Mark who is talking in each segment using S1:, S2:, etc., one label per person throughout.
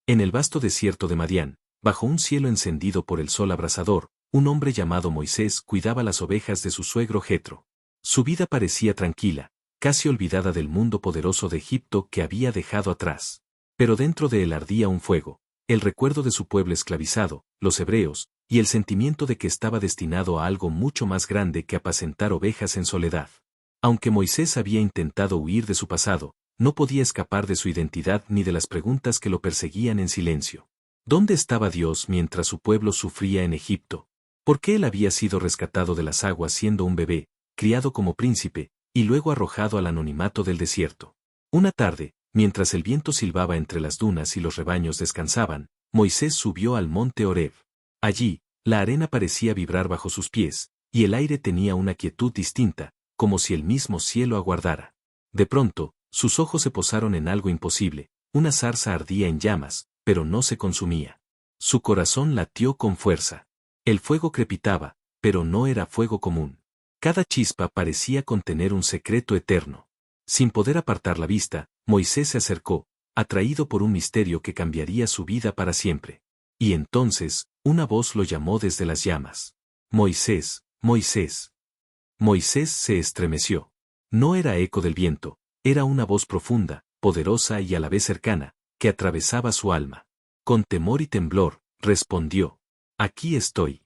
S1: En el vasto desierto de Madián, bajo un cielo encendido por el sol abrasador, un hombre llamado Moisés cuidaba las ovejas de su suegro Jetro. Su vida parecía tranquila, casi olvidada del mundo poderoso de Egipto que había dejado atrás. Pero dentro de él ardía un fuego, el recuerdo de su pueblo esclavizado, los hebreos, y el sentimiento de que estaba destinado a algo mucho más grande que apacentar ovejas en soledad. Aunque Moisés había intentado huir de su pasado, no podía escapar de su identidad ni de las preguntas que lo perseguían en silencio. ¿Dónde estaba Dios mientras su pueblo sufría en Egipto? ¿Por qué él había sido rescatado de las aguas siendo un bebé, criado como príncipe, y luego arrojado al anonimato del desierto? Una tarde, mientras el viento silbaba entre las dunas y los rebaños descansaban, Moisés subió al monte Horeb. Allí, la arena parecía vibrar bajo sus pies, y el aire tenía una quietud distinta, como si el mismo cielo aguardara. De pronto, sus ojos se posaron en algo imposible, una zarza ardía en llamas, pero no se consumía. Su corazón latió con fuerza. El fuego crepitaba, pero no era fuego común. Cada chispa parecía contener un secreto eterno. Sin poder apartar la vista, Moisés se acercó, atraído por un misterio que cambiaría su vida para siempre. Y entonces, una voz lo llamó desde las llamas. Moisés, Moisés. Moisés se estremeció. No era eco del viento, era una voz profunda, poderosa y a la vez cercana, que atravesaba su alma. Con temor y temblor, respondió: Aquí estoy.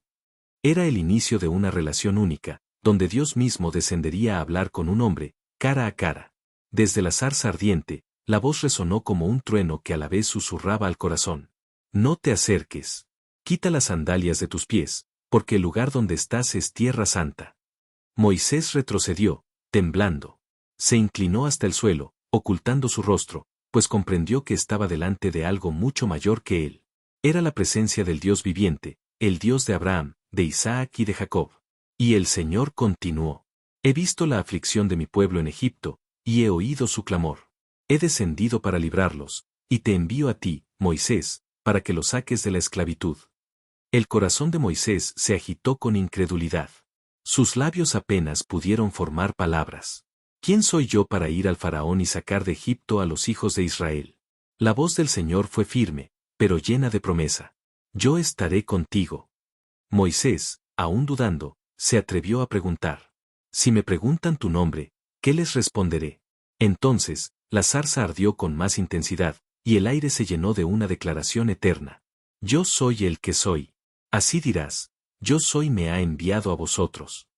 S1: Era el inicio de una relación única, donde Dios mismo descendería a hablar con un hombre, cara a cara. Desde la zarza ardiente, la voz resonó como un trueno que a la vez susurraba al corazón. No te acerques. Quita las sandalias de tus pies, porque el lugar donde estás es tierra santa. Moisés retrocedió, temblando. Se inclinó hasta el suelo, ocultando su rostro, pues comprendió que estaba delante de algo mucho mayor que él. Era la presencia del Dios viviente, el Dios de Abraham, de Isaac y de Jacob. Y el Señor continuó: He visto la aflicción de mi pueblo en Egipto, y he oído su clamor. He descendido para librarlos, y te envío a ti, Moisés, para que los saques de la esclavitud. El corazón de Moisés se agitó con incredulidad. Sus labios apenas pudieron formar palabras. ¿Quién soy yo para ir al faraón y sacar de Egipto a los hijos de Israel? La voz del Señor fue firme, pero llena de promesa. Yo estaré contigo. Moisés, aún dudando, se atrevió a preguntar: Si me preguntan tu nombre, ¿qué les responderé? Entonces, la zarza ardió con más intensidad, y el aire se llenó de una declaración eterna. Yo soy el que soy. Así dirás: Yo soy me ha enviado a vosotros.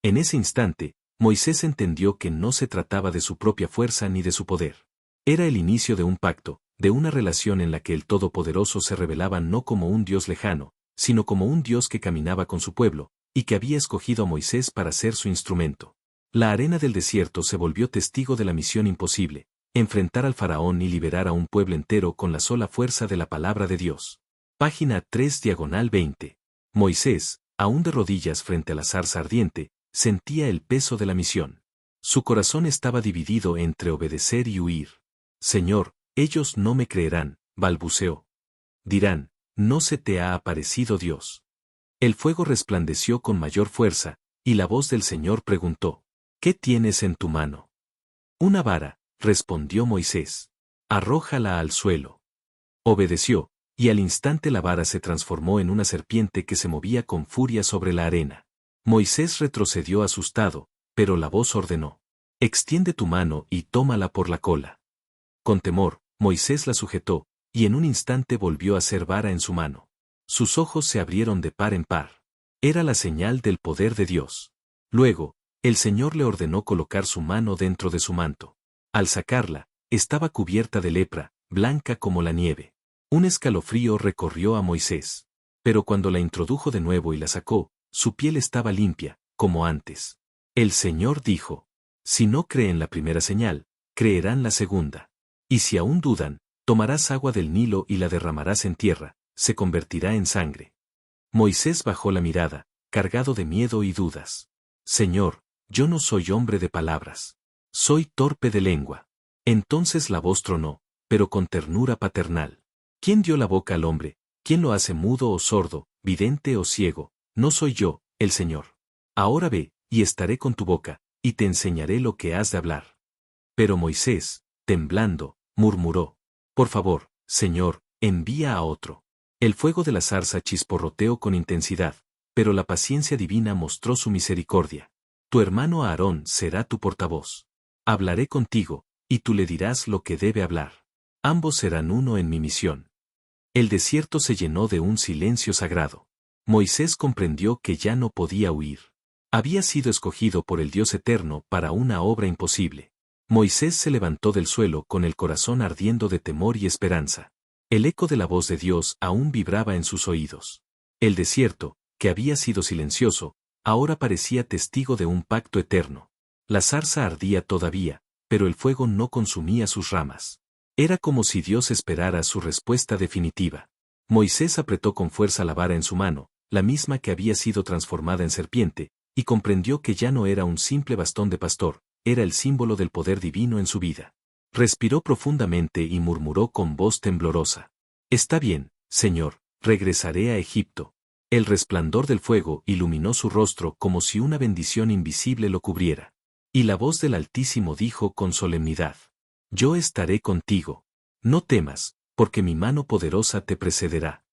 S1: En ese instante, Moisés entendió que no se trataba de su propia fuerza ni de su poder. Era el inicio de un pacto, de una relación en la que el Todopoderoso se revelaba no como un Dios lejano, sino como un Dios que caminaba con su pueblo, y que había escogido a Moisés para ser su instrumento. La arena del desierto se volvió testigo de la misión imposible: enfrentar al faraón y liberar a un pueblo entero con la sola fuerza de la palabra de Dios. Página 3/20. Moisés, aún de rodillas frente a la zarza ardiente, sentía el peso de la misión. Su corazón estaba dividido entre obedecer y huir. Señor, ellos no me creerán, balbuceó. Dirán: no se te ha aparecido Dios. El fuego resplandeció con mayor fuerza, y la voz del Señor preguntó: ¿Qué tienes en tu mano? Una vara, respondió Moisés. Arrójala al suelo. Obedeció, y al instante la vara se transformó en una serpiente que se movía con furia sobre la arena. Moisés retrocedió asustado, pero la voz ordenó: Extiende tu mano y tómala por la cola. Con temor, Moisés la sujetó, y en un instante volvió a ser vara en su mano. Sus ojos se abrieron de par en par. Era la señal del poder de Dios. Luego, el Señor le ordenó colocar su mano dentro de su manto. Al sacarla, estaba cubierta de lepra, blanca como la nieve. Un escalofrío recorrió a Moisés. Pero cuando la introdujo de nuevo y la sacó, su piel estaba limpia, como antes. El Señor dijo: Si no creen la primera señal, creerán la segunda. Y si aún dudan, tomarás agua del Nilo y la derramarás en tierra, se convertirá en sangre. Moisés bajó la mirada, cargado de miedo y dudas. Señor, yo no soy hombre de palabras. Soy torpe de lengua. Entonces la voz tronó, pero con ternura paternal. ¿Quién dio la boca al hombre? ¿Quién lo hace mudo o sordo, vidente o ciego? No soy yo, el Señor. Ahora ve, y estaré con tu boca, y te enseñaré lo que has de hablar. Pero Moisés, temblando, murmuró: Por favor, Señor, envía a otro. El fuego de la zarza chisporroteó con intensidad, pero la paciencia divina mostró su misericordia. Tu hermano Aarón será tu portavoz. Hablaré contigo, y tú le dirás lo que debe hablar. Ambos serán uno en mi misión. El desierto se llenó de un silencio sagrado. Moisés comprendió que ya no podía huir. Había sido escogido por el Dios eterno para una obra imposible. Moisés se levantó del suelo con el corazón ardiendo de temor y esperanza. El eco de la voz de Dios aún vibraba en sus oídos. El desierto, que había sido silencioso, ahora parecía testigo de un pacto eterno. La zarza ardía todavía, pero el fuego no consumía sus ramas. Era como si Dios esperara su respuesta definitiva. Moisés apretó con fuerza la vara en su mano, la misma que había sido transformada en serpiente, y comprendió que ya no era un simple bastón de pastor, era el símbolo del poder divino en su vida. Respiró profundamente y murmuró con voz temblorosa. Está bien, Señor, regresaré a Egipto. El resplandor del fuego iluminó su rostro como si una bendición invisible lo cubriera. Y la voz del Altísimo dijo con solemnidad: Yo estaré contigo. No temas, porque mi mano poderosa te precederá.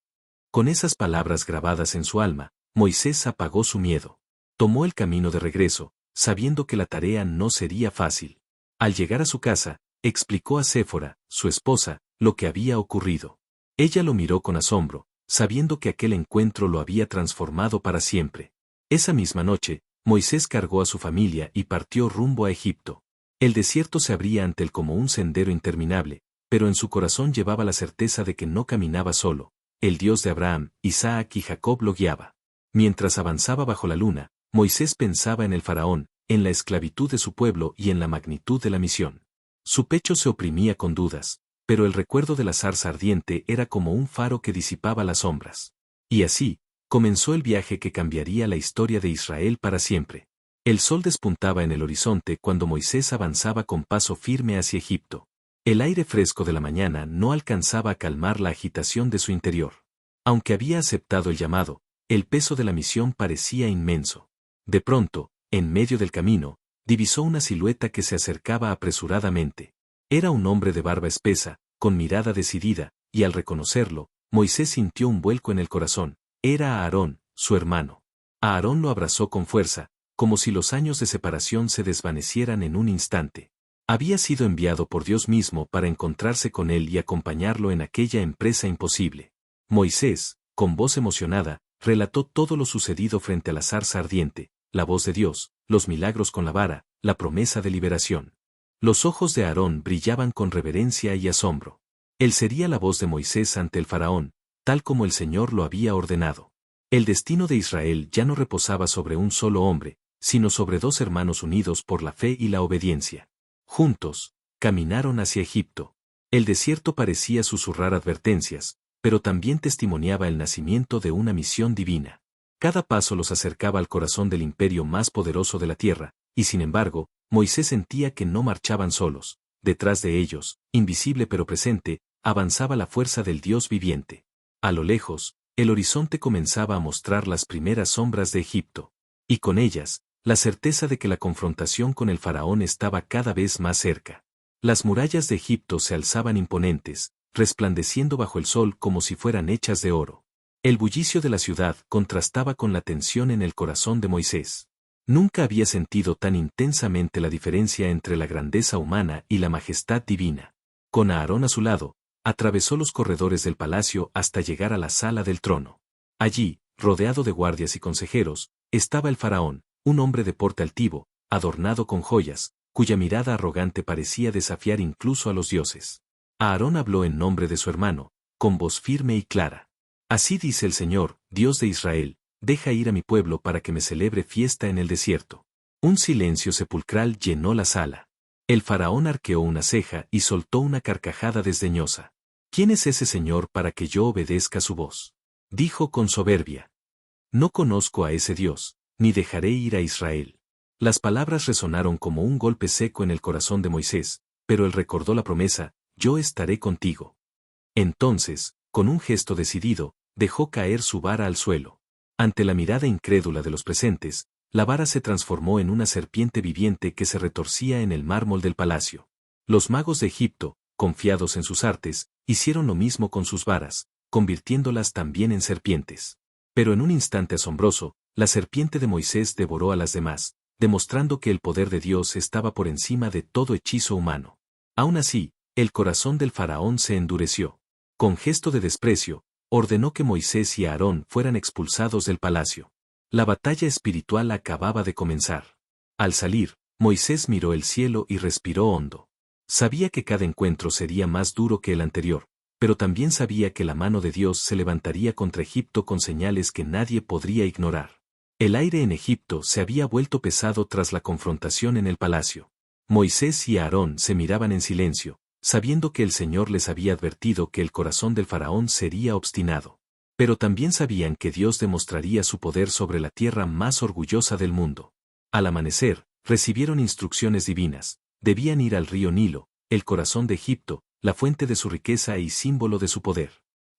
S1: Con esas palabras grabadas en su alma, Moisés apagó su miedo. Tomó el camino de regreso, sabiendo que la tarea no sería fácil. Al llegar a su casa, explicó a Séfora, su esposa, lo que había ocurrido. Ella lo miró con asombro, sabiendo que aquel encuentro lo había transformado para siempre. Esa misma noche, Moisés cargó a su familia y partió rumbo a Egipto. El desierto se abría ante él como un sendero interminable, pero en su corazón llevaba la certeza de que no caminaba solo. El Dios de Abraham, Isaac y Jacob lo guiaba. Mientras avanzaba bajo la luna, Moisés pensaba en el faraón, en la esclavitud de su pueblo y en la magnitud de la misión. Su pecho se oprimía con dudas, pero el recuerdo de la zarza ardiente era como un faro que disipaba las sombras. Y así, comenzó el viaje que cambiaría la historia de Israel para siempre. El sol despuntaba en el horizonte cuando Moisés avanzaba con paso firme hacia Egipto. El aire fresco de la mañana no alcanzaba a calmar la agitación de su interior. Aunque había aceptado el llamado, el peso de la misión parecía inmenso. De pronto, en medio del camino, divisó una silueta que se acercaba apresuradamente. Era un hombre de barba espesa, con mirada decidida, y al reconocerlo, Moisés sintió un vuelco en el corazón. Era Aarón, su hermano. Aarón lo abrazó con fuerza, como si los años de separación se desvanecieran en un instante. Había sido enviado por Dios mismo para encontrarse con él y acompañarlo en aquella empresa imposible. Moisés, con voz emocionada, relató todo lo sucedido frente a la zarza ardiente, la voz de Dios, los milagros con la vara, la promesa de liberación. Los ojos de Aarón brillaban con reverencia y asombro. Él sería la voz de Moisés ante el faraón, tal como el Señor lo había ordenado. El destino de Israel ya no reposaba sobre un solo hombre, sino sobre dos hermanos unidos por la fe y la obediencia. Juntos, caminaron hacia Egipto. El desierto parecía susurrar advertencias, pero también testimoniaba el nacimiento de una misión divina. Cada paso los acercaba al corazón del imperio más poderoso de la tierra, y sin embargo, Moisés sentía que no marchaban solos. Detrás de ellos, invisible pero presente, avanzaba la fuerza del Dios viviente. A lo lejos, el horizonte comenzaba a mostrar las primeras sombras de Egipto. Y con ellas, la certeza de que la confrontación con el faraón estaba cada vez más cerca. Las murallas de Egipto se alzaban imponentes, resplandeciendo bajo el sol como si fueran hechas de oro. El bullicio de la ciudad contrastaba con la tensión en el corazón de Moisés. Nunca había sentido tan intensamente la diferencia entre la grandeza humana y la majestad divina. Con Aarón a su lado, atravesó los corredores del palacio hasta llegar a la sala del trono. Allí, rodeado de guardias y consejeros, estaba el faraón, un hombre de porte altivo, adornado con joyas, cuya mirada arrogante parecía desafiar incluso a los dioses. Aarón habló en nombre de su hermano, con voz firme y clara. Así dice el Señor, Dios de Israel, deja ir a mi pueblo para que me celebre fiesta en el desierto. Un silencio sepulcral llenó la sala. El faraón arqueó una ceja y soltó una carcajada desdeñosa. ¿Quién es ese Señor para que yo obedezca su voz? Dijo con soberbia. No conozco a ese Dios, ni dejaré ir a Israel. Las palabras resonaron como un golpe seco en el corazón de Moisés, pero él recordó la promesa, yo estaré contigo. Entonces, con un gesto decidido, dejó caer su vara al suelo. Ante la mirada incrédula de los presentes, la vara se transformó en una serpiente viviente que se retorcía en el mármol del palacio. Los magos de Egipto, confiados en sus artes, hicieron lo mismo con sus varas, convirtiéndolas también en serpientes. Pero en un instante asombroso, la serpiente de Moisés devoró a las demás, demostrando que el poder de Dios estaba por encima de todo hechizo humano. Aún así, el corazón del faraón se endureció. Con gesto de desprecio, ordenó que Moisés y Aarón fueran expulsados del palacio. La batalla espiritual acababa de comenzar. Al salir, Moisés miró el cielo y respiró hondo. Sabía que cada encuentro sería más duro que el anterior, pero también sabía que la mano de Dios se levantaría contra Egipto con señales que nadie podría ignorar. El aire en Egipto se había vuelto pesado tras la confrontación en el palacio. Moisés y Aarón se miraban en silencio, sabiendo que el Señor les había advertido que el corazón del faraón sería obstinado. Pero también sabían que Dios demostraría su poder sobre la tierra más orgullosa del mundo. Al amanecer, recibieron instrucciones divinas. Debían ir al río Nilo, el corazón de Egipto, la fuente de su riqueza y símbolo de su poder.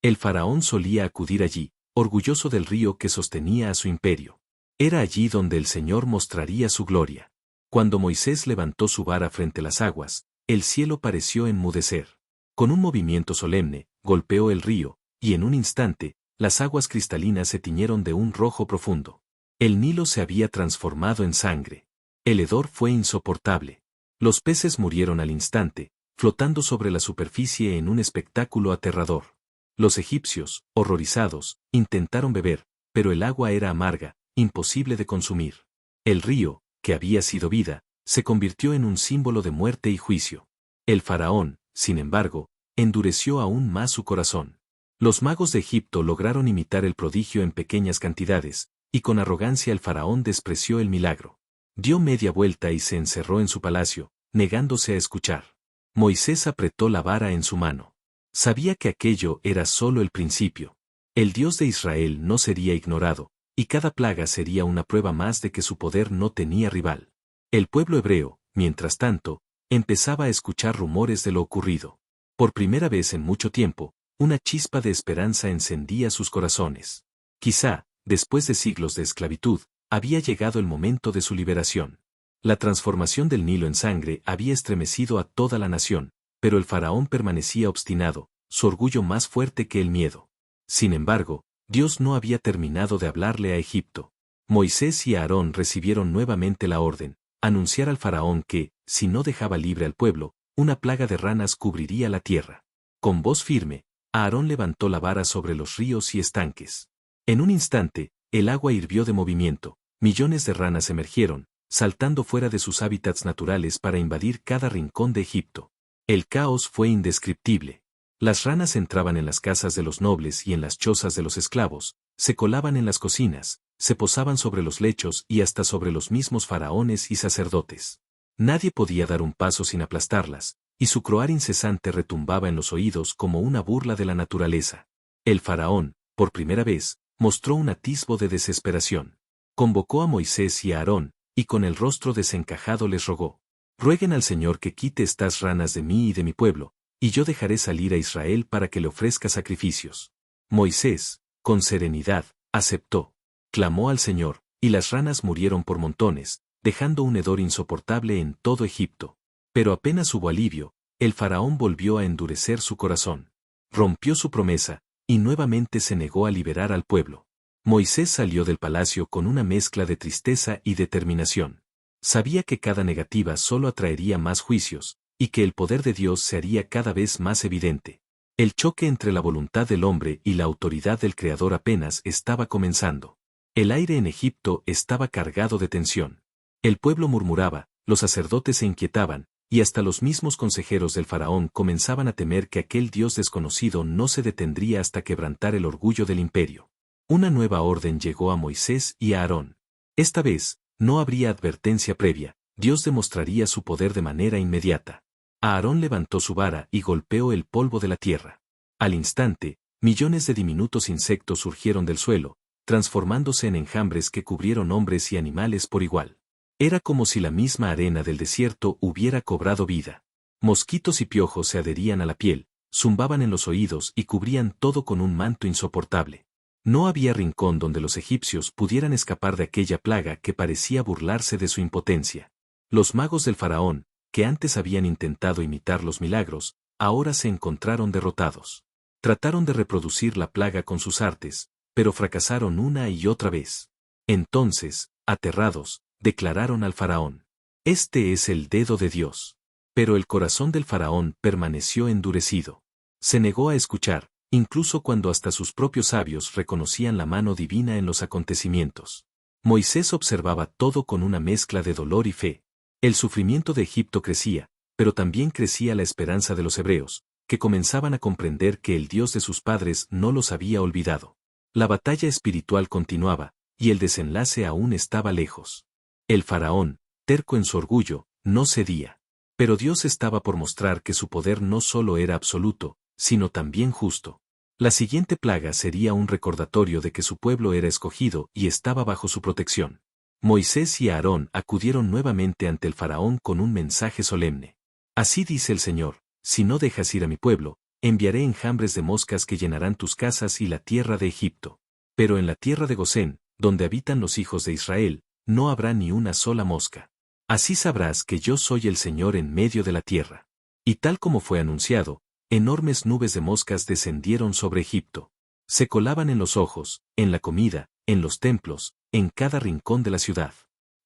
S1: El faraón solía acudir allí, orgulloso del río que sostenía a su imperio. Era allí donde el Señor mostraría su gloria. Cuando Moisés levantó su vara frente a las aguas, el cielo pareció enmudecer. Con un movimiento solemne, golpeó el río, y en un instante, las aguas cristalinas se tiñeron de un rojo profundo. El Nilo se había transformado en sangre. El hedor fue insoportable. Los peces murieron al instante, flotando sobre la superficie en un espectáculo aterrador. Los egipcios, horrorizados, intentaron beber, pero el agua era amarga, imposible de consumir. El río, que había sido vida, se convirtió en un símbolo de muerte y juicio. El faraón, sin embargo, endureció aún más su corazón. Los magos de Egipto lograron imitar el prodigio en pequeñas cantidades, y con arrogancia el faraón despreció el milagro. Dio media vuelta y se encerró en su palacio, negándose a escuchar. Moisés apretó la vara en su mano. Sabía que aquello era solo el principio. El Dios de Israel no sería ignorado, y cada plaga sería una prueba más de que su poder no tenía rival. El pueblo hebreo, mientras tanto, empezaba a escuchar rumores de lo ocurrido. Por primera vez en mucho tiempo, una chispa de esperanza encendía sus corazones. Quizá, después de siglos de esclavitud, había llegado el momento de su liberación. La transformación del Nilo en sangre había estremecido a toda la nación, pero el faraón permanecía obstinado, su orgullo más fuerte que el miedo. Sin embargo, Dios no había terminado de hablarle a Egipto. Moisés y Aarón recibieron nuevamente la orden, anunciar al faraón que, si no dejaba libre al pueblo, una plaga de ranas cubriría la tierra. Con voz firme, Aarón levantó la vara sobre los ríos y estanques. En un instante, el agua hirvió de movimiento, millones de ranas emergieron, saltando fuera de sus hábitats naturales para invadir cada rincón de Egipto. El caos fue indescriptible. Las ranas entraban en las casas de los nobles y en las chozas de los esclavos, se colaban en las cocinas, se posaban sobre los lechos y hasta sobre los mismos faraones y sacerdotes. Nadie podía dar un paso sin aplastarlas, y su croar incesante retumbaba en los oídos como una burla de la naturaleza. El faraón, por primera vez, mostró un atisbo de desesperación. Convocó a Moisés y a Aarón, y con el rostro desencajado les rogó: rueguen al Señor que quite estas ranas de mí y de mi pueblo, y yo dejaré salir a Israel para que le ofrezca sacrificios. Moisés, con serenidad, aceptó. Clamó al Señor, y las ranas murieron por montones, dejando un hedor insoportable en todo Egipto. Pero apenas hubo alivio, el faraón volvió a endurecer su corazón. Rompió su promesa, y nuevamente se negó a liberar al pueblo. Moisés salió del palacio con una mezcla de tristeza y determinación. Sabía que cada negativa solo atraería más juicios, y que el poder de Dios se haría cada vez más evidente. El choque entre la voluntad del hombre y la autoridad del Creador apenas estaba comenzando. El aire en Egipto estaba cargado de tensión. El pueblo murmuraba, los sacerdotes se inquietaban, y hasta los mismos consejeros del faraón comenzaban a temer que aquel Dios desconocido no se detendría hasta quebrantar el orgullo del imperio. Una nueva orden llegó a Moisés y a Aarón. Esta vez, no habría advertencia previa, Dios demostraría su poder de manera inmediata. Aarón levantó su vara y golpeó el polvo de la tierra. Al instante, millones de diminutos insectos surgieron del suelo, transformándose en enjambres que cubrieron hombres y animales por igual. Era como si la misma arena del desierto hubiera cobrado vida. Mosquitos y piojos se adherían a la piel, zumbaban en los oídos y cubrían todo con un manto insoportable. No había rincón donde los egipcios pudieran escapar de aquella plaga que parecía burlarse de su impotencia. Los magos del faraón, que antes habían intentado imitar los milagros, ahora se encontraron derrotados. Trataron de reproducir la plaga con sus artes, pero fracasaron una y otra vez. Entonces, aterrados, declararon al faraón: «Este es el dedo de Dios». Pero el corazón del faraón permaneció endurecido. Se negó a escuchar, incluso cuando hasta sus propios sabios reconocían la mano divina en los acontecimientos. Moisés observaba todo con una mezcla de dolor y fe. El sufrimiento de Egipto crecía, pero también crecía la esperanza de los hebreos, que comenzaban a comprender que el Dios de sus padres no los había olvidado. La batalla espiritual continuaba, y el desenlace aún estaba lejos. El faraón, terco en su orgullo, no cedía. Pero Dios estaba por mostrar que su poder no solo era absoluto, sino también justo. La siguiente plaga sería un recordatorio de que su pueblo era escogido y estaba bajo su protección. Moisés y Aarón acudieron nuevamente ante el faraón con un mensaje solemne. Así dice el Señor: si no dejas ir a mi pueblo, enviaré enjambres de moscas que llenarán tus casas y la tierra de Egipto. Pero en la tierra de Gosén, donde habitan los hijos de Israel, no habrá ni una sola mosca. Así sabrás que yo soy el Señor en medio de la tierra. Y tal como fue anunciado, enormes nubes de moscas descendieron sobre Egipto. Se colaban en los ojos, en la comida, en los templos, en cada rincón de la ciudad.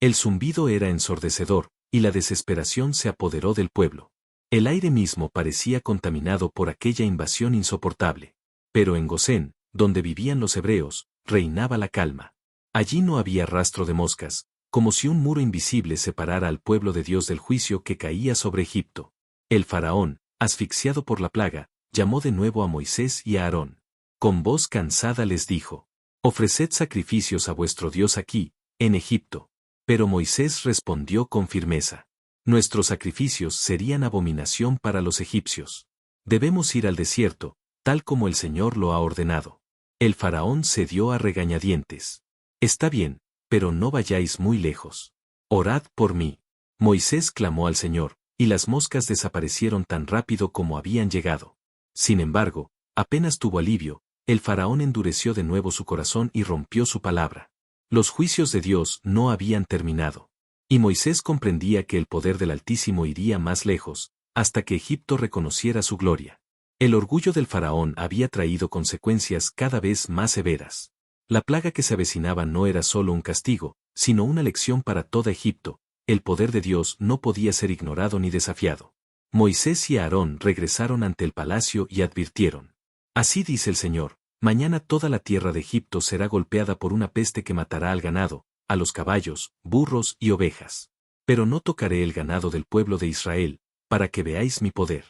S1: El zumbido era ensordecedor, y la desesperación se apoderó del pueblo. El aire mismo parecía contaminado por aquella invasión insoportable. Pero en Gosén, donde vivían los hebreos, reinaba la calma. Allí no había rastro de moscas, como si un muro invisible separara al pueblo de Dios del juicio que caía sobre Egipto. El faraón, asfixiado por la plaga, llamó de nuevo a Moisés y a Aarón. Con voz cansada les dijo: «Ofreced sacrificios a vuestro Dios aquí, en Egipto». Pero Moisés respondió con firmeza: «Nuestros sacrificios serían abominación para los egipcios. Debemos ir al desierto, tal como el Señor lo ha ordenado». El faraón cedió a regañadientes. «Está bien, pero no vayáis muy lejos. Orad por mí». Moisés clamó al Señor, y las moscas desaparecieron tan rápido como habían llegado. Sin embargo, apenas tuvo alivio, el faraón endureció de nuevo su corazón y rompió su palabra. Los juicios de Dios no habían terminado. Y Moisés comprendía que el poder del Altísimo iría más lejos, hasta que Egipto reconociera su gloria. El orgullo del faraón había traído consecuencias cada vez más severas. La plaga que se avecinaba no era solo un castigo, sino una lección para toda Egipto. El poder de Dios no podía ser ignorado ni desafiado. Moisés y Aarón regresaron ante el palacio y advirtieron: «Así dice el Señor, mañana toda la tierra de Egipto será golpeada por una peste que matará al ganado, a los caballos, burros y ovejas. Pero no tocaré el ganado del pueblo de Israel, para que veáis mi poder».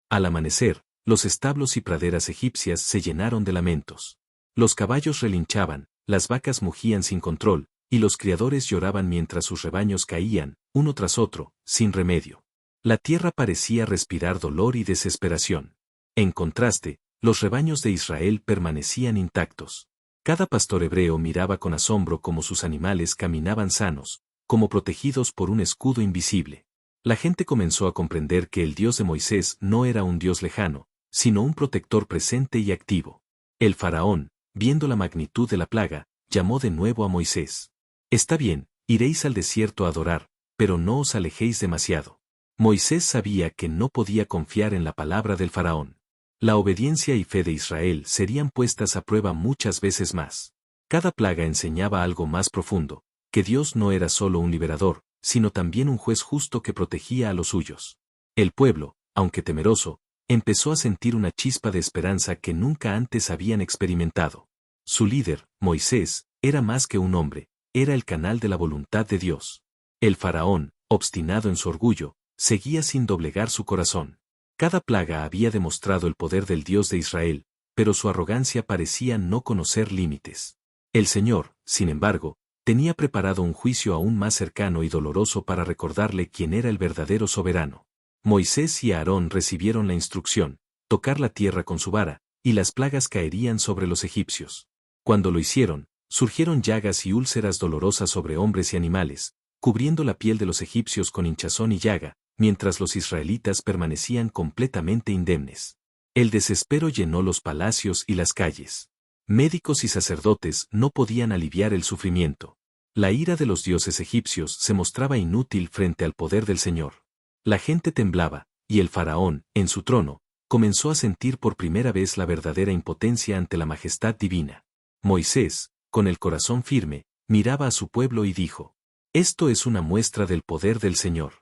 S1: Al amanecer, los establos y praderas egipcias se llenaron de lamentos. Los caballos relinchaban, las vacas mugían sin control, y los criadores lloraban mientras sus rebaños caían, uno tras otro, sin remedio. La tierra parecía respirar dolor y desesperación. En contraste, los rebaños de Israel permanecían intactos. Cada pastor hebreo miraba con asombro cómo sus animales caminaban sanos, como protegidos por un escudo invisible. La gente comenzó a comprender que el Dios de Moisés no era un Dios lejano, sino un protector presente y activo. El faraón, viendo la magnitud de la plaga, llamó de nuevo a Moisés. «Está bien, iréis al desierto a adorar, pero no os alejéis demasiado». Moisés sabía que no podía confiar en la palabra del faraón. La obediencia y fe de Israel serían puestas a prueba muchas veces más. Cada plaga enseñaba algo más profundo, que Dios no era solo un liberador, sino también un juez justo que protegía a los suyos. El pueblo, aunque temeroso, empezó a sentir una chispa de esperanza que nunca antes habían experimentado. Su líder, Moisés, era más que un hombre, era el canal de la voluntad de Dios. El faraón, obstinado en su orgullo, seguía sin doblegar su corazón. Cada plaga había demostrado el poder del Dios de Israel, pero su arrogancia parecía no conocer límites. El Señor, sin embargo, tenía preparado un juicio aún más cercano y doloroso para recordarle quién era el verdadero soberano. Moisés y Aarón recibieron la instrucción: tocar la tierra con su vara, y las plagas caerían sobre los egipcios. Cuando lo hicieron, surgieron llagas y úlceras dolorosas sobre hombres y animales, cubriendo la piel de los egipcios con hinchazón y llaga, mientras los israelitas permanecían completamente indemnes. El desespero llenó los palacios y las calles. Médicos y sacerdotes no podían aliviar el sufrimiento. La ira de los dioses egipcios se mostraba inútil frente al poder del Señor. La gente temblaba, y el faraón, en su trono, comenzó a sentir por primera vez la verdadera impotencia ante la majestad divina. Moisés, con el corazón firme, miraba a su pueblo y dijo: «Esto es una muestra del poder del Señor.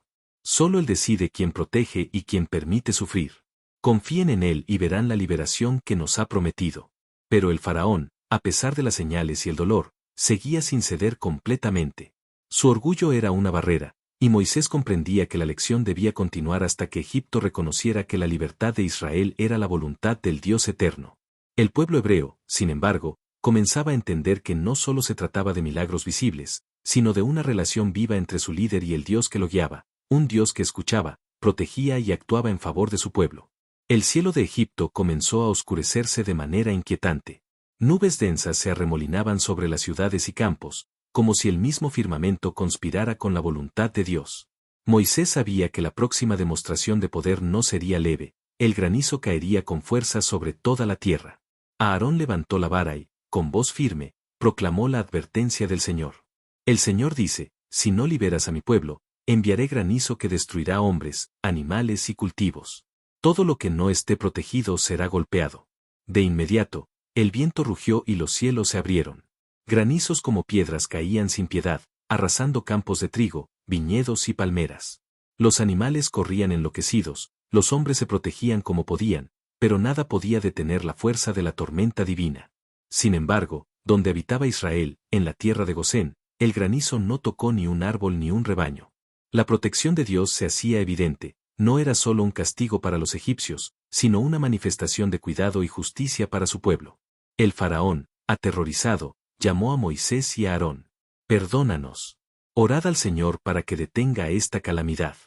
S1: Solo Él decide quién protege y quién permite sufrir. Confíen en Él y verán la liberación que nos ha prometido». Pero el faraón, a pesar de las señales y el dolor, seguía sin ceder completamente. Su orgullo era una barrera, y Moisés comprendía que la lección debía continuar hasta que Egipto reconociera que la libertad de Israel era la voluntad del Dios eterno. El pueblo hebreo, sin embargo, comenzaba a entender que no solo se trataba de milagros visibles, sino de una relación viva entre su líder y el Dios que lo guiaba, un Dios que escuchaba, protegía y actuaba en favor de su pueblo. El cielo de Egipto comenzó a oscurecerse de manera inquietante. Nubes densas se arremolinaban sobre las ciudades y campos, como si el mismo firmamento conspirara con la voluntad de Dios. Moisés sabía que la próxima demostración de poder no sería leve, el granizo caería con fuerza sobre toda la tierra. Aarón levantó la vara y, con voz firme, proclamó la advertencia del Señor. El Señor dice: «Si no liberas a mi pueblo, enviaré granizo que destruirá hombres, animales y cultivos. Todo lo que no esté protegido será golpeado». De inmediato, el viento rugió y los cielos se abrieron. Granizos como piedras caían sin piedad, arrasando campos de trigo, viñedos y palmeras. Los animales corrían enloquecidos, los hombres se protegían como podían, pero nada podía detener la fuerza de la tormenta divina. Sin embargo, donde habitaba Israel, en la tierra de Gosén, el granizo no tocó ni un árbol ni un rebaño. La protección de Dios se hacía evidente, no era solo un castigo para los egipcios, sino una manifestación de cuidado y justicia para su pueblo. El faraón, aterrorizado, llamó a Moisés y a Aarón: «Perdónanos. Orad al Señor para que detenga esta calamidad».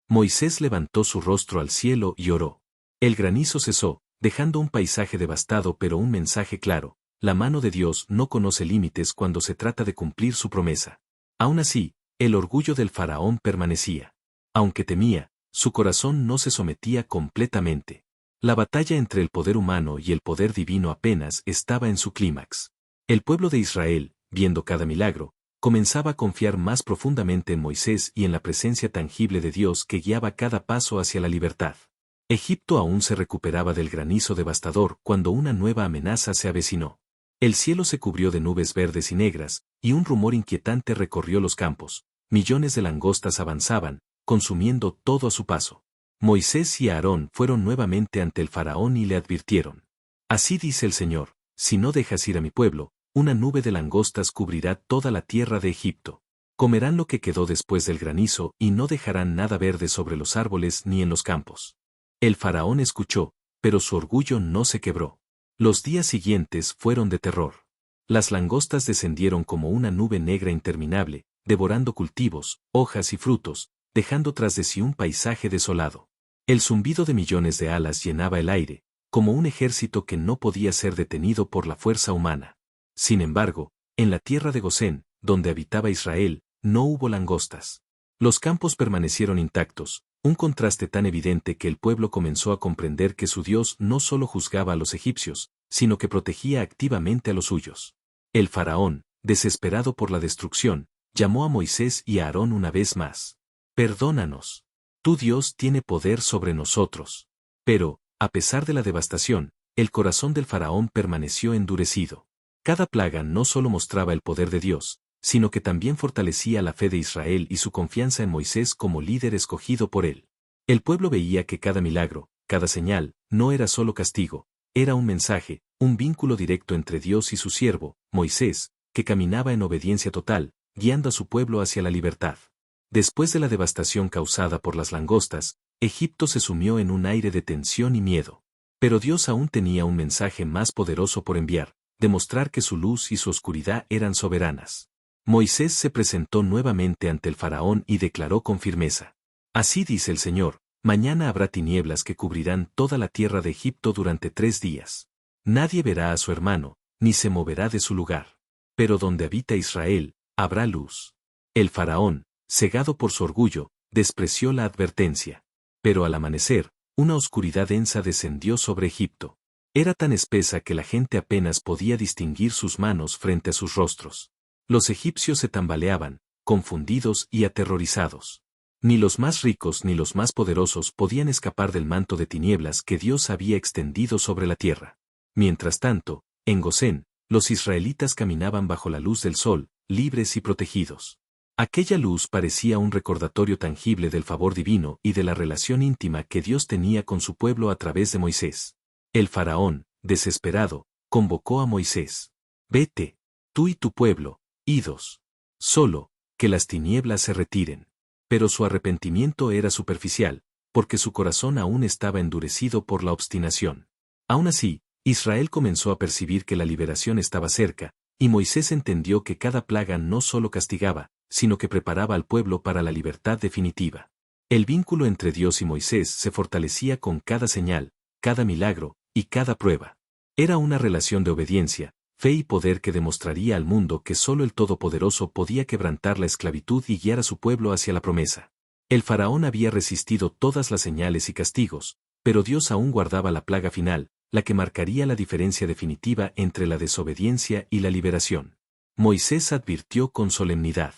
S1: Moisés levantó su rostro al cielo y oró. El granizo cesó, dejando un paisaje devastado pero un mensaje claro: la mano de Dios no conoce límites cuando se trata de cumplir su promesa. Aún así, el orgullo del faraón permanecía. Aunque temía, su corazón no se sometía completamente. La batalla entre el poder humano y el poder divino apenas estaba en su clímax. El pueblo de Israel, viendo cada milagro, comenzaba a confiar más profundamente en Moisés y en la presencia tangible de Dios que guiaba cada paso hacia la libertad. Egipto aún se recuperaba del granizo devastador cuando una nueva amenaza se avecinó. El cielo se cubrió de nubes verdes y negras, y un rumor inquietante recorrió los campos. Millones de langostas avanzaban, consumiendo todo a su paso. Moisés y Aarón fueron nuevamente ante el faraón y le advirtieron: «Así dice el Señor: si no dejas ir a mi pueblo, una nube de langostas cubrirá toda la tierra de Egipto. Comerán lo que quedó después del granizo y no dejarán nada verde sobre los árboles ni en los campos». El faraón escuchó, pero su orgullo no se quebró. Los días siguientes fueron de terror. Las langostas descendieron como una nube negra interminable, devorando cultivos, hojas y frutos, dejando tras de sí un paisaje desolado. El zumbido de millones de alas llenaba el aire, como un ejército que no podía ser detenido por la fuerza humana. Sin embargo, en la tierra de Gosén, donde habitaba Israel, no hubo langostas. Los campos permanecieron intactos, un contraste tan evidente que el pueblo comenzó a comprender que su Dios no solo juzgaba a los egipcios, sino que protegía activamente a los suyos. El faraón, desesperado por la destrucción, llamó a Moisés y a Aarón una vez más: «Perdónanos. Tu Dios tiene poder sobre nosotros». Pero, a pesar de la devastación, el corazón del faraón permaneció endurecido. Cada plaga no solo mostraba el poder de Dios, sino que también fortalecía la fe de Israel y su confianza en Moisés como líder escogido por él. El pueblo veía que cada milagro, cada señal, no era solo castigo, era un mensaje, un vínculo directo entre Dios y su siervo, Moisés, que caminaba en obediencia total, guiando a su pueblo hacia la libertad. Después de la devastación causada por las langostas, Egipto se sumió en un aire de tensión y miedo. Pero Dios aún tenía un mensaje más poderoso por enviar: demostrar que su luz y su oscuridad eran soberanas. Moisés se presentó nuevamente ante el faraón y declaró con firmeza: «Así dice el Señor: mañana habrá tinieblas que cubrirán toda la tierra de Egipto durante 3 días. Nadie verá a su hermano, ni se moverá de su lugar. Pero donde habita Israel, habrá luz». El faraón, cegado por su orgullo, despreció la advertencia. Pero al amanecer, una oscuridad densa descendió sobre Egipto. Era tan espesa que la gente apenas podía distinguir sus manos frente a sus rostros. Los egipcios se tambaleaban, confundidos y aterrorizados. Ni los más ricos ni los más poderosos podían escapar del manto de tinieblas que Dios había extendido sobre la tierra. Mientras tanto, en Gosén, los israelitas caminaban bajo la luz del sol, libres y protegidos. Aquella luz parecía un recordatorio tangible del favor divino y de la relación íntima que Dios tenía con su pueblo a través de Moisés. El faraón, desesperado, convocó a Moisés. Vete, tú y tu pueblo, idos. Solo, que las tinieblas se retiren. Pero su arrepentimiento era superficial, porque su corazón aún estaba endurecido por la obstinación. Aún así, Israel comenzó a percibir que la liberación estaba cerca, y Moisés entendió que cada plaga no solo castigaba, sino que preparaba al pueblo para la libertad definitiva. El vínculo entre Dios y Moisés se fortalecía con cada señal, cada milagro, y cada prueba. Era una relación de obediencia, fe y poder que demostraría al mundo que solo el Todopoderoso podía quebrantar la esclavitud y guiar a su pueblo hacia la promesa. El faraón había resistido todas las señales y castigos, pero Dios aún guardaba la plaga final, la que marcaría la diferencia definitiva entre la desobediencia y la liberación. Moisés advirtió con solemnidad.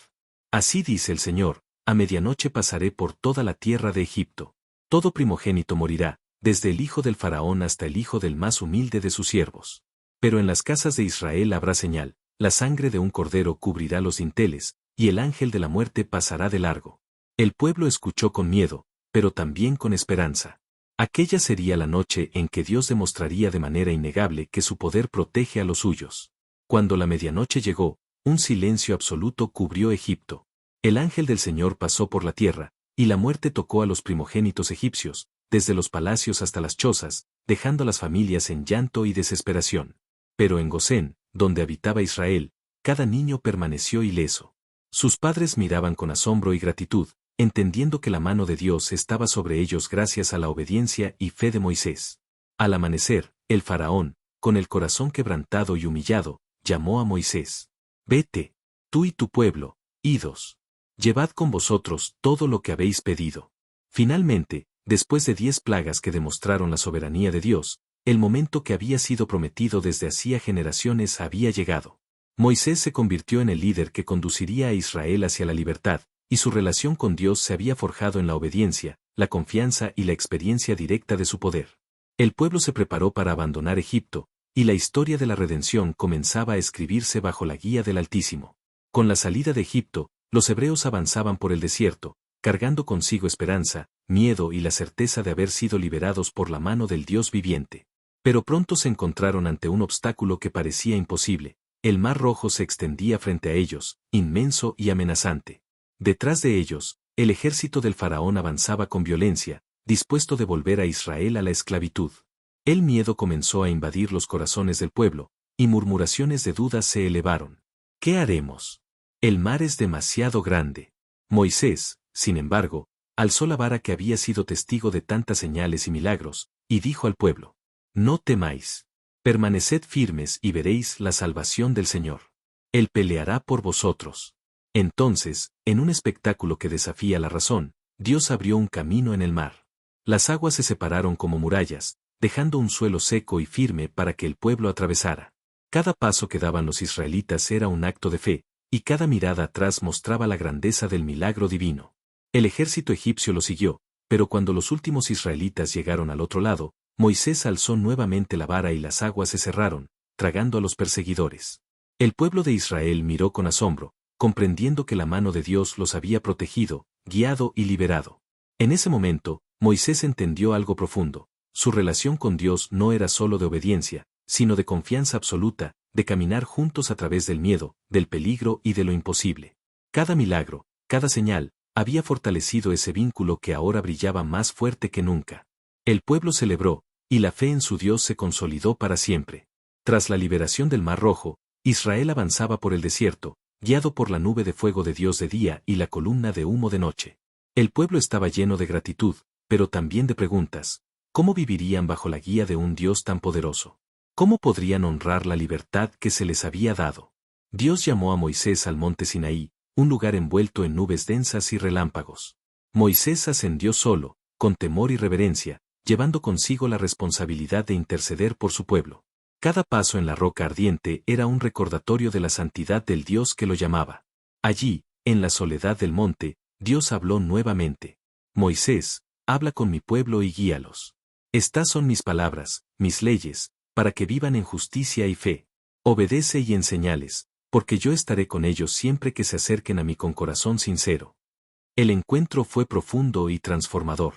S1: Así dice el Señor, a medianoche pasaré por toda la tierra de Egipto. Todo primogénito morirá, desde el hijo del faraón hasta el hijo del más humilde de sus siervos. Pero en las casas de Israel habrá señal, la sangre de un cordero cubrirá los dinteles, y el ángel de la muerte pasará de largo. El pueblo escuchó con miedo, pero también con esperanza. Aquella sería la noche en que Dios demostraría de manera innegable que su poder protege a los suyos. Cuando la medianoche llegó, un silencio absoluto cubrió Egipto. El ángel del Señor pasó por la tierra, y la muerte tocó a los primogénitos egipcios, desde los palacios hasta las chozas, dejando a las familias en llanto y desesperación. Pero en Gosén, donde habitaba Israel, cada niño permaneció ileso. Sus padres miraban con asombro y gratitud, entendiendo que la mano de Dios estaba sobre ellos gracias a la obediencia y fe de Moisés. Al amanecer, el faraón, con el corazón quebrantado y humillado, llamó a Moisés. Vete, tú y tu pueblo, idos. Llevad con vosotros todo lo que habéis pedido. Finalmente, después de 10 plagas que demostraron la soberanía de Dios, el momento que había sido prometido desde hacía generaciones había llegado. Moisés se convirtió en el líder que conduciría a Israel hacia la libertad, y su relación con Dios se había forjado en la obediencia, la confianza y la experiencia directa de su poder. El pueblo se preparó para abandonar Egipto, y la historia de la redención comenzaba a escribirse bajo la guía del Altísimo. Con la salida de Egipto, los hebreos avanzaban por el desierto, cargando consigo esperanza, miedo y la certeza de haber sido liberados por la mano del Dios viviente. Pero pronto se encontraron ante un obstáculo que parecía imposible. El Mar Rojo se extendía frente a ellos, inmenso y amenazante. Detrás de ellos, el ejército del faraón avanzaba con violencia, dispuesto a devolver a Israel a la esclavitud. El miedo comenzó a invadir los corazones del pueblo, y murmuraciones de dudas se elevaron. ¿Qué haremos? El mar es demasiado grande. Moisés, sin embargo, alzó la vara que había sido testigo de tantas señales y milagros, y dijo al pueblo: No temáis. Permaneced firmes y veréis la salvación del Señor. Él peleará por vosotros. Entonces, en un espectáculo que desafía la razón, Dios abrió un camino en el mar. Las aguas se separaron como murallas, dejando un suelo seco y firme para que el pueblo atravesara. Cada paso que daban los israelitas era un acto de fe, y cada mirada atrás mostraba la grandeza del milagro divino. El ejército egipcio lo siguió, pero cuando los últimos israelitas llegaron al otro lado, Moisés alzó nuevamente la vara y las aguas se cerraron, tragando a los perseguidores. El pueblo de Israel miró con asombro, comprendiendo que la mano de Dios los había protegido, guiado y liberado. En ese momento, Moisés entendió algo profundo. Su relación con Dios no era solo de obediencia, sino de confianza absoluta, de caminar juntos a través del miedo, del peligro y de lo imposible. Cada milagro, cada señal, había fortalecido ese vínculo que ahora brillaba más fuerte que nunca. El pueblo celebró, y la fe en su Dios se consolidó para siempre. Tras la liberación del Mar Rojo, Israel avanzaba por el desierto, guiado por la nube de fuego de Dios de día y la columna de humo de noche. El pueblo estaba lleno de gratitud, pero también de preguntas. ¿Cómo vivirían bajo la guía de un Dios tan poderoso? ¿Cómo podrían honrar la libertad que se les había dado? Dios llamó a Moisés al monte Sinaí, un lugar envuelto en nubes densas y relámpagos. Moisés ascendió solo, con temor y reverencia, llevando consigo la responsabilidad de interceder por su pueblo. Cada paso en la roca ardiente era un recordatorio de la santidad del Dios que lo llamaba. Allí, en la soledad del monte, Dios habló nuevamente. Moisés, habla con mi pueblo y guíalos. Estas son mis palabras, mis leyes, para que vivan en justicia y fe. Obedece y enséñales, porque yo estaré con ellos siempre que se acerquen a mí con corazón sincero. El encuentro fue profundo y transformador.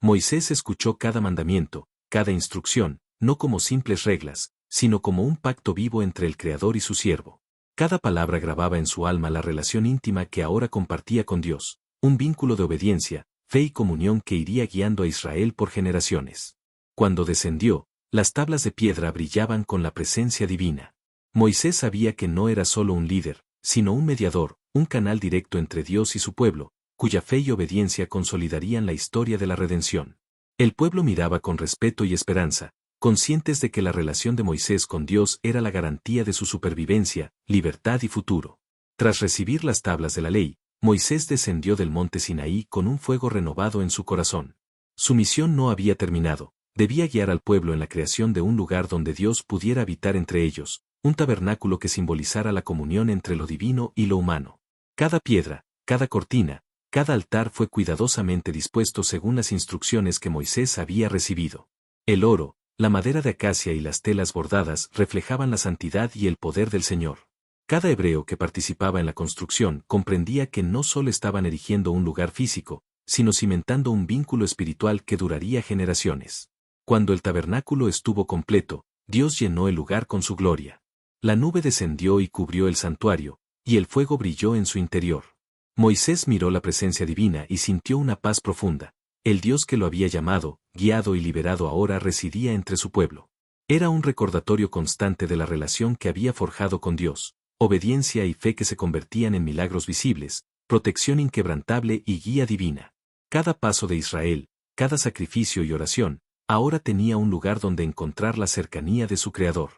S1: Moisés escuchó cada mandamiento, cada instrucción, no como simples reglas, sino como un pacto vivo entre el Creador y su siervo. Cada palabra grababa en su alma la relación íntima que ahora compartía con Dios, un vínculo de obediencia, fe y comunión que iría guiando a Israel por generaciones. Cuando descendió, las tablas de piedra brillaban con la presencia divina. Moisés sabía que no era solo un líder, sino un mediador, un canal directo entre Dios y su pueblo, cuya fe y obediencia consolidarían la historia de la redención. El pueblo miraba con respeto y esperanza, conscientes de que la relación de Moisés con Dios era la garantía de su supervivencia, libertad y futuro. Tras recibir las tablas de la ley, Moisés descendió del monte Sinaí con un fuego renovado en su corazón. Su misión no había terminado, debía guiar al pueblo en la creación de un lugar donde Dios pudiera habitar entre ellos, un tabernáculo que simbolizara la comunión entre lo divino y lo humano. Cada piedra, cada cortina, cada altar fue cuidadosamente dispuesto según las instrucciones que Moisés había recibido. El oro, la madera de acacia y las telas bordadas reflejaban la santidad y el poder del Señor. Cada hebreo que participaba en la construcción comprendía que no solo estaban erigiendo un lugar físico, sino cimentando un vínculo espiritual que duraría generaciones. Cuando el tabernáculo estuvo completo, Dios llenó el lugar con su gloria. La nube descendió y cubrió el santuario, y el fuego brilló en su interior. Moisés miró la presencia divina y sintió una paz profunda. El Dios que lo había llamado, guiado y liberado ahora residía entre su pueblo. Era un recordatorio constante de la relación que había forjado con Dios, obediencia y fe que se convertían en milagros visibles, protección inquebrantable y guía divina. Cada paso de Israel, cada sacrificio y oración, ahora tenía un lugar donde encontrar la cercanía de su Creador.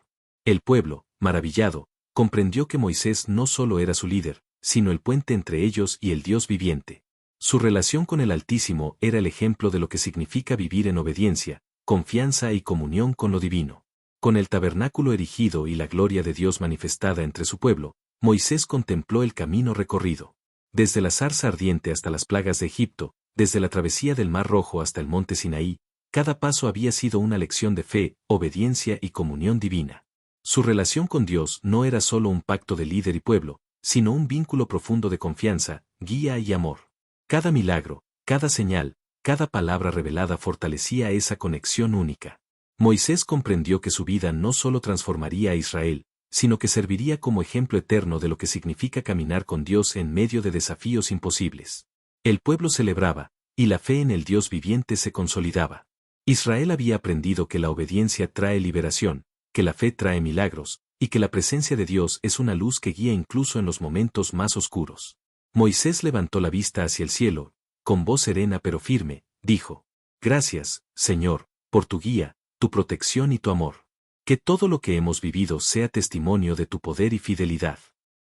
S1: El pueblo, maravillado, comprendió que Moisés no solo era su líder, sino el puente entre ellos y el Dios viviente. Su relación con el Altísimo era el ejemplo de lo que significa vivir en obediencia, confianza y comunión con lo divino. Con el tabernáculo erigido y la gloria de Dios manifestada entre su pueblo, Moisés contempló el camino recorrido. Desde la zarza ardiente hasta las plagas de Egipto, desde la travesía del Mar Rojo hasta el monte Sinaí, cada paso había sido una lección de fe, obediencia y comunión divina. Su relación con Dios no era solo un pacto de líder y pueblo, sino un vínculo profundo de confianza, guía y amor. Cada milagro, cada señal, cada palabra revelada fortalecía esa conexión única. Moisés comprendió que su vida no solo transformaría a Israel, sino que serviría como ejemplo eterno de lo que significa caminar con Dios en medio de desafíos imposibles. El pueblo celebraba, y la fe en el Dios viviente se consolidaba. Israel había aprendido que la obediencia trae liberación, que la fe trae milagros, y que la presencia de Dios es una luz que guía incluso en los momentos más oscuros. Moisés levantó la vista hacia el cielo, con voz serena pero firme, dijo: Gracias, Señor, por tu guía, tu protección y tu amor. Que todo lo que hemos vivido sea testimonio de tu poder y fidelidad.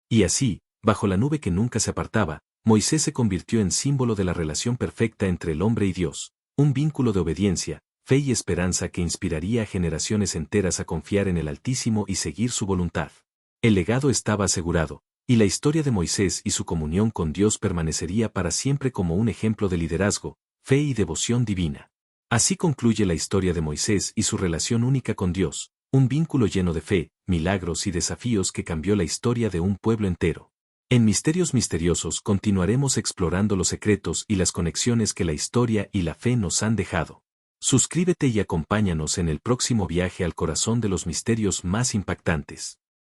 S1: Y así, bajo la nube que nunca se apartaba, Moisés se convirtió en símbolo de la relación perfecta entre el hombre y Dios, un vínculo de obediencia, fe y esperanza que inspiraría a generaciones enteras a confiar en el Altísimo y seguir su voluntad. El legado estaba asegurado, y la historia de Moisés y su comunión con Dios permanecería para siempre como un ejemplo de liderazgo, fe y devoción divina. Así concluye la historia de Moisés y su relación única con Dios, un vínculo lleno de fe, milagros y desafíos que cambió la historia de un pueblo entero. En Misterios Misteriosos continuaremos explorando los secretos y las conexiones que la historia y la fe nos han dejado. Suscríbete y acompáñanos en el próximo viaje al corazón de los misterios más impactantes.